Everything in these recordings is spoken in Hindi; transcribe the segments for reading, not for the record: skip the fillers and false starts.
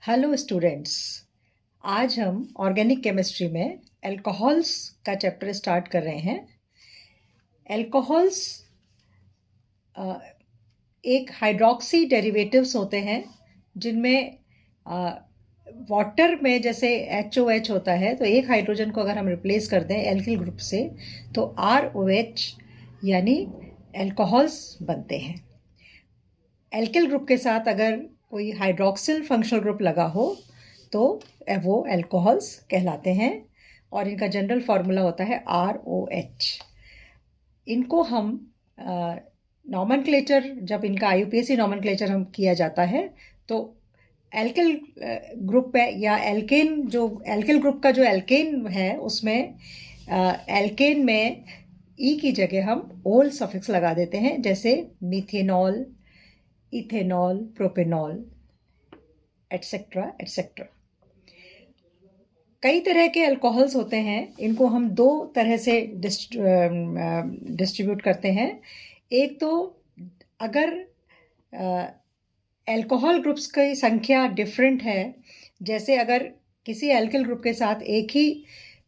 Hello students. आज हम ऑर्गेनिक केमिस्ट्री में अल्कोहल्स का चैप्टर स्टार्ट कर रहे हैं। अल्कोहल्स एक हाइड्रोक्सी डेरिवेटिव्स होते हैं जिनमें वाटर में जैसे HOH होता है, तो एक हाइड्रोजन को अगर हम रिप्लेस कर दें एल्किल ग्रुप से तो ROH यानी अल्कोहल्स बनते हैं। एल्किल ग्रुप के साथ अगर कोई हाइड्रोक्सिल फंक्शनल ग्रुप लगा हो तो वो अल्कोहल्स कहलाते हैं और इनका जनरल फार्मूला होता है ROH। इनको हम नॉमेनक्लेचर, जब इनका IUPAC नॉमेनक्लेचर हम किया जाता है तो एल्किल ग्रुप है या एल्केन, जो एल्किल ग्रुप का जो एल्केन है उसमें एल्केन में ई की जगह हम ओल सफिक्स लगा देते हैं, जैसे methanol, ethanol, propanol, etcetera etcetera. कई तरह के अल्कोहल्स होते हैं, इनको हम दो तरह से डिस्ट्रीब्यूट करते हैं। एक तो अगर अल्कोहल ग्रुप्स की संख्या डिफरेंट है, जैसे अगर किसी एल्किल ग्रुप के साथ एक ही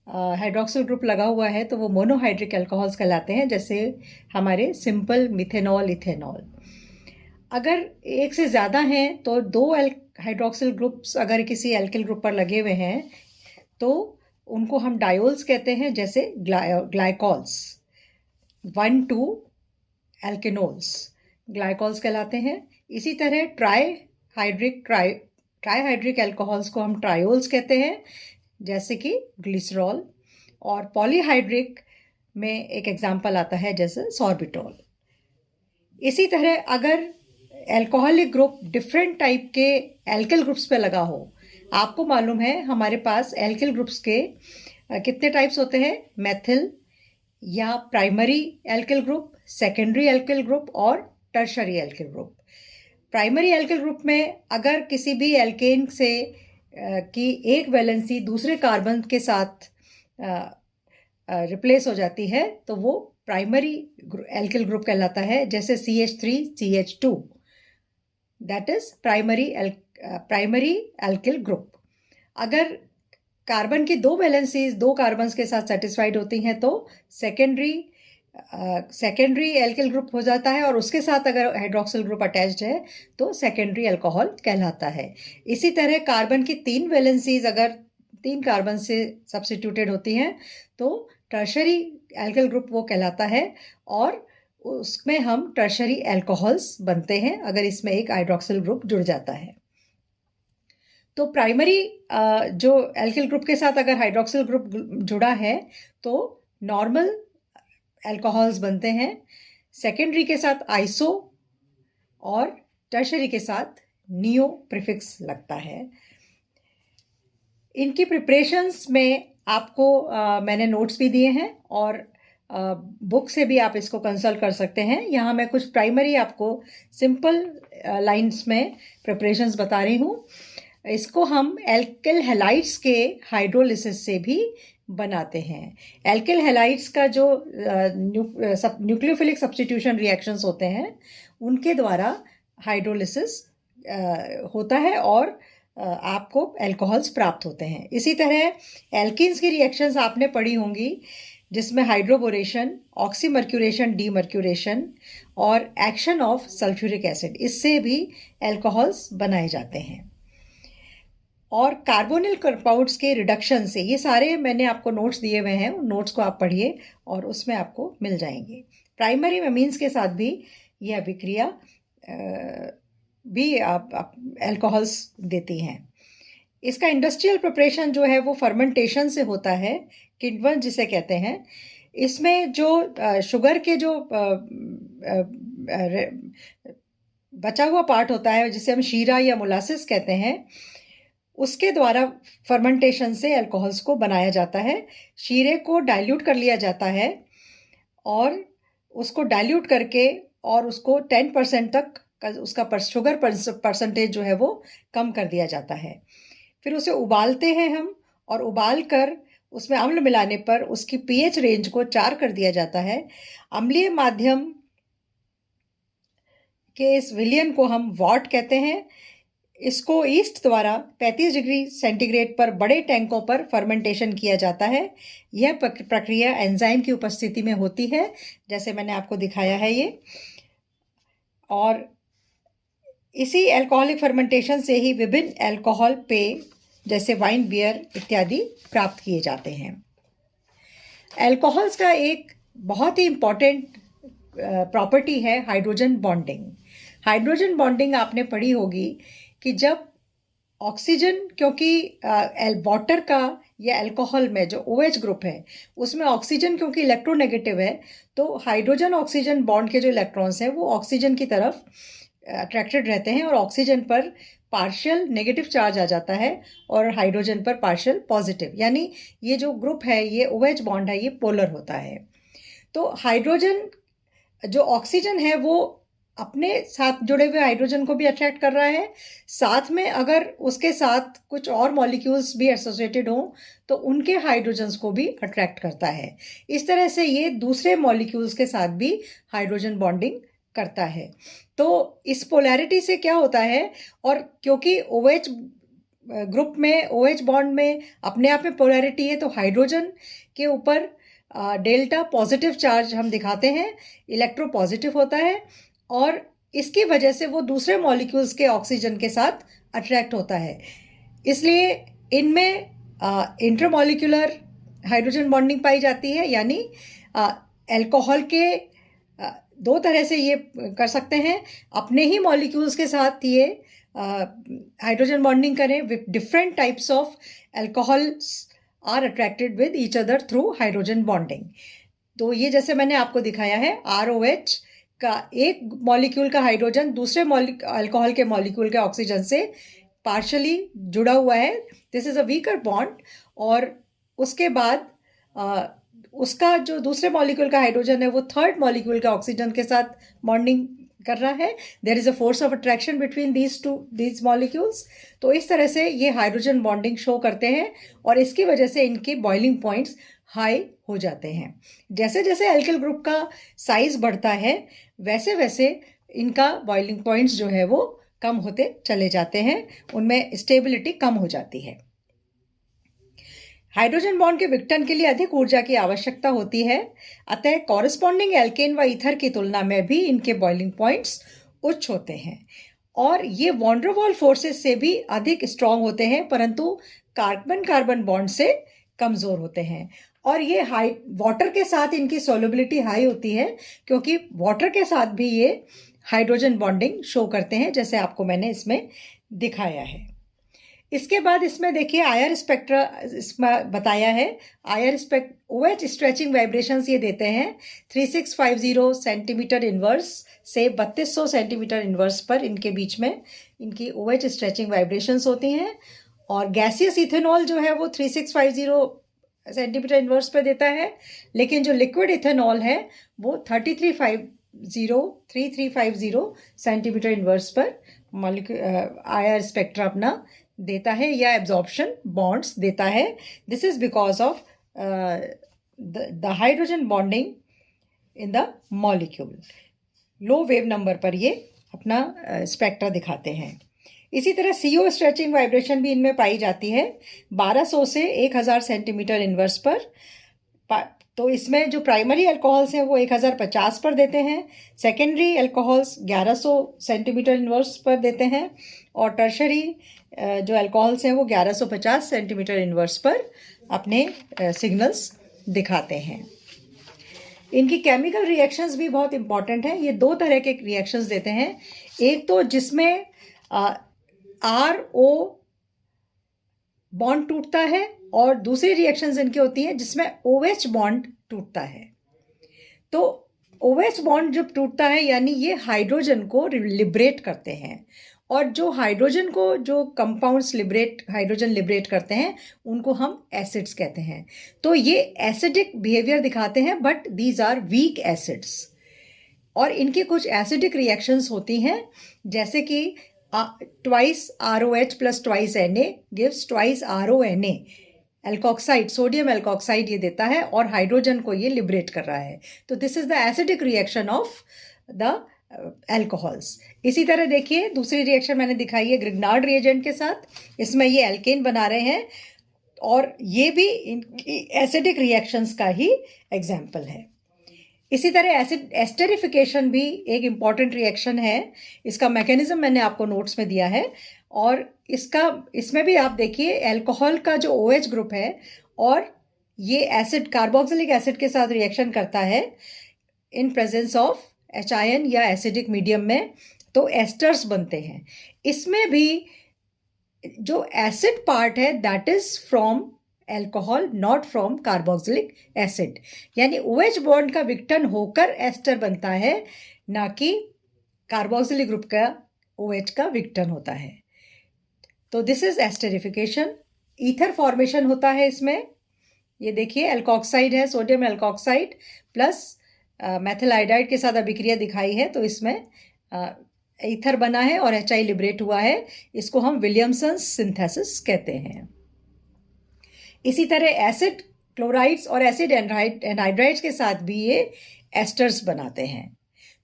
हाइड्रोक्सिल ग्रुप लगा हुआ है तो वो मोनोहाइड्रिक अल्कोहल्स कहलाते हैं, जैसे हमारे सिंपल मिथेनॉल, इथेनॉल। अगर एक से ज़्यादा हैं तो दो हाइड्रोक्सिल ग्रुप्स अगर किसी एल्किल ग्रुप पर लगे हुए हैं तो उनको हम डायोल्स कहते हैं, जैसे ग्लाइकॉल्स। 1,2 एल्केनोल्स ग्लाइकॉल्स कहलाते हैं। इसी तरह ट्राईहाइड्रिक अल्कोहल्स को हम ट्रायोल्स कहते हैं, जैसे कि ग्लिसरॉल। और पॉलीहाइड्रिक में एक एग्जाम्पल आता है जैसे सॉर्बिटॉल। इसी तरह अगर अल्कोहलिक ग्रुप डिफरेंट टाइप के एल्किल ग्रुप्स पे लगा हो, आपको मालूम है हमारे पास एल्किल ग्रुप्स के कितने टाइप्स होते हैं, मेथिल या primary alkyl group, secondary alkyl group और tertiary alkyl group. Primary alkyl group में अगर किसी भी एल्केन से की एक वैलेंसी दूसरे कार्बन के साथ रिप्लेस हो जाती है तो वो प्राइमरी एल्किल ग्रुप कहलाता है, जैसे CH3CH2, that is primary alkyl group. अगर कार्बन की दो वैलेंसीज दो कार्बन के साथ सेटिस्फाइड होती हैं तो सेकेंडरी एल्किल ग्रुप हो जाता है, और उसके साथ अगर हाइड्रोक्सिल ग्रुप अटैच्ड है तो सेकेंडरी अल्कोहल कहलाता है। इसी तरह कार्बन की तीन वैलेंसीज अगर तीन कार्बन से सब्स्टिट्यूटेड होती हैं तो टर्शरी एल्किल ग्रुप वो कहलाता है, और उसमें हम टर्शरी अल्कोहल्स बनते हैं अगर इसमें एक हाइड्रोक्सिल ग्रुप जुड़ जाता है। तो प्राइमरी जो एल्किल ग्रुप के साथ अगर हाइड्रोक्सिल ग्रुप जुड़ा है तो नॉर्मल अल्कोहल्स बनते हैं, सेकेंडरी के साथ आइसो और टर्शरी के साथ नियो प्रीफिक्स लगता है। इनकी प्रिपरेशंस में आपको मैंने नोट्स भी दिए हैं और बुक से भी आप इसको कंसल्ट कर सकते हैं। यहाँ मैं कुछ प्राइमरी आपको सिंपल लाइंस में प्रिपरेशंस बता रही हूँ। इसको हम एल्किल हैलाइड्स के हाइड्रोलिसिस से भी बनाते हैं। एल्किल हैलाइड्स का जो न्यूक्लियोफिलिक सब्स्टिट्यूशन रिएक्शंस होते हैं उनके द्वारा हाइड्रोलिसिस होता है और आपको अल्कोहल्स प्राप्त होते हैं। इसी तरह एल्कीन्स की रिएक्शंस आपने पढ़ी होंगी, जिसमें हाइड्रोबोरेशन, ऑक्सीमर्क्यूरेशन, डीमर्क्यूरेशन और एक्शन ऑफ सल्फ्यूरिक एसिड, इससे भी अल्कोहल्स बनाए जाते हैं। और कार्बोनिल कंपाउंड्स के रिडक्शन से, ये सारे मैंने आपको नोट्स दिए हुए हैं, उन नोट्स को आप पढ़िए और उसमें आपको मिल जाएंगे। प्राइमरी अमीन्स के साथ भी यह अभिक्रिया भी आप अल्कोहल्स देती हैं। इसका इंडस्ट्रियल प्रिपरेशन जो है वो फर्मेंटेशन से होता है, किण्वन जिसे कहते हैं। इसमें जो शुगर के जो बचा हुआ पार्ट होता है जिसे हम शीरा या मोलासिस कहते हैं, उसके द्वारा फर्मेंटेशन से अल्कोहल्स को बनाया जाता है। शीरे को डाइल्यूट कर लिया जाता है और उसको डाइल्यूट करके और उसको 10% तक उसका शुगर परसेंटेज जो है वो कम कर दिया जाता है। फिर उसे उबालते हैं हम, और उबाल कर उसमें अम्ल मिलाने पर उसकी pH रेंज को 4 कर दिया जाता है। अम्लीय माध्यम के इस विलयन को हम वॉट कहते हैं। इसको ईस्ट द्वारा 35 डिग्री सेंटीग्रेड पर बड़े टैंकों पर फर्मेंटेशन किया जाता है। यह प्रक्रिया एंजाइम की उपस्थिति में होती है, जैसे मैंने आपको दिखाया है ये। और इसी अल्कोहलिक फर्मेंटेशन से ही विभिन्न अल्कोहल पेय जैसे वाइन, बियर इत्यादि प्राप्त किए जाते हैं। अल्कोहल्स का एक बहुत ही इम्पॉर्टेंट प्रॉपर्टी है हाइड्रोजन बॉन्डिंग। हाइड्रोजन बॉन्डिंग आपने पढ़ी होगी कि जब ऑक्सीजन, क्योंकि वाटर का या अल्कोहल में जो OH ग्रुप है उसमें ऑक्सीजन क्योंकि इलेक्ट्रोनेगेटिव है, तो हाइड्रोजन ऑक्सीजन बॉन्ड के जो इलेक्ट्रॉन्स हैं वो ऑक्सीजन की तरफ अट्रैक्टेड रहते हैं और ऑक्सीजन पर पार्शियल नेगेटिव चार्ज आ जाता है और हाइड्रोजन पर पार्शियल पॉजिटिव, यानी ये जो ग्रुप है, ये OH बॉन्ड है, ये पोलर होता है। तो हाइड्रोजन जो ऑक्सीजन है वो अपने साथ जुड़े हुए हाइड्रोजन को भी अट्रैक्ट कर रहा है, साथ में अगर उसके साथ कुछ और मॉलिक्यूल्स भी एसोसिएटेड हों तो उनके हाइड्रोजन्स को भी अट्रैक्ट करता है। इस तरह से ये दूसरे मॉलिक्यूल्स के साथ भी हाइड्रोजन बॉन्डिंग करता है। तो इस पोलैरिटी से क्या होता है, और क्योंकि OH ग्रुप में, OH बॉन्ड में अपने आप में पोलैरिटी है, तो हाइड्रोजन के ऊपर डेल्टा पॉजिटिव चार्ज हम दिखाते हैं, इलेक्ट्रो पॉजिटिव होता है और इसकी वजह से वो दूसरे मॉलिक्यूल्स के ऑक्सीजन के साथ अट्रैक्ट होता है। इसलिए इनमें इंटरमॉलिक्यूलर हाइड्रोजन बॉन्डिंग पाई जाती है, यानी अल्कोहल के दो तरह से ये कर सकते हैं, अपने ही मॉलिक्यूल्स के साथ ये हाइड्रोजन बॉन्डिंग करें। With different types of alcohols are attracted with each other through hydrogen bonding. तो ये जैसे मैंने आपको दिखाया है, ROH का एक मॉलिक्यूल का हाइड्रोजन दूसरे अल्कोहल के मॉलिक्यूल के ऑक्सीजन से पार्शली जुड़ा हुआ है, this is a weaker bond. और उसके बाद उसका जो दूसरे मॉलिक्यूल का हाइड्रोजन है वो थर्ड मॉलिक्यूल के ऑक्सीजन के साथ बॉन्डिंग कर रहा है। There is a force of attraction between these molecules. तो इस तरह से ये हाइड्रोजन बॉन्डिंग शो करते हैं और इसकी वजह से इनके बॉइलिंग पॉइंट्स हाई हो जाते हैं। जैसे जैसे एल्किल ग्रुप का साइज बढ़ता है वैसे वैसे इनका बॉइलिंग पॉइंट्स जो है वो कम होते चले जाते हैं, उनमें स्टेबिलिटी कम हो जाती है। हाइड्रोजन बॉन्ड के विघटन के लिए अधिक ऊर्जा की आवश्यकता होती है, अतः कॉरेस्पॉन्डिंग एल्केन व ईथर की तुलना में भी इनके बॉइलिंग पॉइंट्स उच्च होते हैं और ये वॉन डेर वाल फोर्सेस से भी अधिक स्ट्रांग होते हैं, परंतु कार्बन कार्बन बॉन्ड से कमजोर होते हैं। और ये वाटर के साथ इनकी सोल्युबिलिटी हाई होती है, क्योंकि वाटर के साथ भी ये हाइड्रोजन बॉन्डिंग शो करते हैं, जैसे आपको मैंने इसमें दिखाया है। इसके बाद इसमें देखिए IR स्पेक्ट्रा इसमें बताया है। OH स्ट्रेचिंग वाइब्रेशंस ये देते हैं 3650 सेंटीमीटर इनवर्स से 3200 सेंटीमीटर इनवर्स पर, इनके बीच में इनकी OH स्ट्रेचिंग वाइब्रेशंस होती हैं। और गैसियस इथेनॉल जो है वो 3650 सेंटीमीटर इनवर्स पर देता है, लेकिन जो लिक्विड इथेनॉल है वो 3350 सेंटीमीटर इनवर्स पर IR स्पेक्ट्रा अपना देता है या एब्जॉर्प्शन बॉन्ड्स देता है। This is because of the hydrogen bonding in the molecule. Low wave number पर ये अपना स्पेक्ट्रा दिखाते हैं। इसी तरह CO स्ट्रेचिंग वाइब्रेशन भी इनमें पाई जाती है 1200 से 1000 सेंटीमीटर इनवर्स पर। तो इसमें जो प्राइमरी अल्कोहल्स हैं वो 1050 पर देते हैं, सेकेंडरी अल्कोहल्स 1100 सेंटीमीटर इनवर्स पर देते हैं और टर्शरी जो अल्कोहल्स हैं वो 1150 सेंटीमीटर इनवर्स पर अपने सिग्नल्स दिखाते हैं। इनकी केमिकल रिएक्शंस भी बहुत इंपॉर्टेंट हैं। ये दो तरह के रिएक्शंस देते हैं, एक तो जिसमें RO बॉन्ड टूटता है और दूसरी रिएक्शंस इनकी होती हैं जिसमें OH बॉन्ड टूटता है। तो OH बॉन्ड जब टूटता है यानी ये हाइड्रोजन को लिबरेट करते हैं, और जो हाइड्रोजन को जो कंपाउंड्स हाइड्रोजन लिबरेट करते हैं उनको हम एसिड्स कहते हैं। तो ये एसिडिक बिहेवियर दिखाते हैं, but these are weak acids. और इनकी कुछ एसिडिक रिएक्शंस होती हैं, जैसे कि twice ROH plus twice Na gives twice RONA। Alkoxide, sodium alkoxide ये देता है और हाइड्रोजन को ये लिबरेट कर रहा है। तो this is the acidic reaction of the alcohols. इसी तरह देखिए दूसरी रिएक्शन मैंने दिखाई है ग्रिग्नार्ड रिएजेंट के साथ, इसमें ये एल्केन बना रहे हैं और ये भी एसिडिक रिएक्शंस का ही एग्जाम्पल है। इसी तरह एसिड एस्टरिफिकेशन भी एक इम्पॉर्टेंट रिएक्शन है, इसका मैकेनिज्म मैंने आपको नोट्स में दिया है। और इसमें भी आप देखिए अल्कोहल का जो OH ग्रुप है और ये एसिड कार्बोक्सिलिक एसिड के साथ रिएक्शन करता है इन प्रेजेंस ऑफ HIN या एसिडिक मीडियम में, तो एस्टर्स बनते हैं। इसमें भी जो एसिड पार्ट है that is from alcohol not from carboxylic acid, यानी OH बॉन्ड का विघटन होकर एस्टर बनता है, ना कि कार्बोक्सिलिक ग्रुप का OH का विघटन होता है। तो this is esterification. Ether formation होता है इसमें, ये देखिए एल्कोक्साइड है, sodium alkoxide plus methyl iodide के साथ अभिक्रिया दिखाई है, तो इसमें ईथर बना है और HI लिबरेट हुआ है, इसको हम विलियमसन सिंथेसिस कहते हैं। इसी तरह एसिड क्लोराइड्स और एसिड एनहाइड्राइड्स के साथ भी ये एस्टर्स बनाते हैं।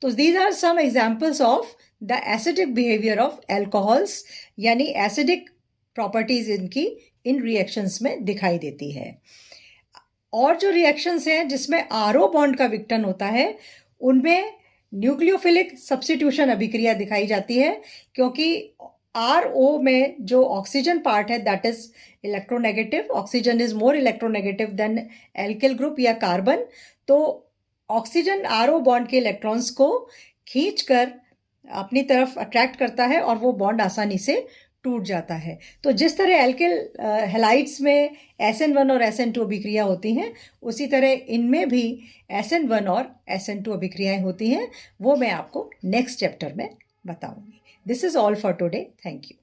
तो these are some examples of the acidic behaviour of alcohols, यानी एसिडिक प्रॉपर्टीज इनकी इन रिएक्शंस में दिखाई देती है। और जो रिएक्शंस हैं जिसमें RO बॉन्ड का विघटन होता है, उनमें न्यूक्लियोफिलिक सब्स्टिट्यूशन अभिक्रिया दिखाई जाती है, क्योंकि RO में जो ऑक्सीजन पार्ट है that is electronegative, oxygen is more electronegative than alkyl group या कार्बन, तो ऑक्सीजन RO बॉन्ड के इलेक्ट्रॉन्स को खींचकर अपनी तरफ अट्रैक्ट करता है और वो बॉन्ड आसानी से टूट जाता है। तो जिस तरह एल्किल हैलाइड्स में SN1 और SN2 अभिक्रिया होती हैं, उसी तरह इनमें भी SN1 और SN2 अभिक्रियाएं होती हैं, वो मैं आपको नेक्स्ट चैप्टर में बताऊंगी। This is all for today, thank you.